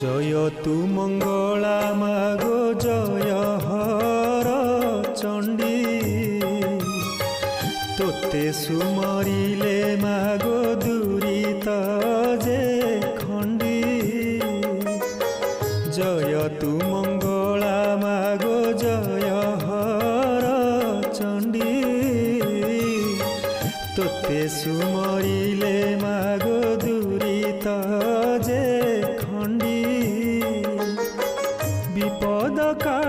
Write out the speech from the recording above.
জয় তু মঙ্গলা মাগো জয় হর চণ্ডী তোতে সুমরিলে মাগো দুরিত যে খণ্ডী জয় তু মঙ্গলা মাগো জয় হর চণ্ডী তোতে সুমরিলে মাগো দুরিত যে খণ্ডী বিপদ কা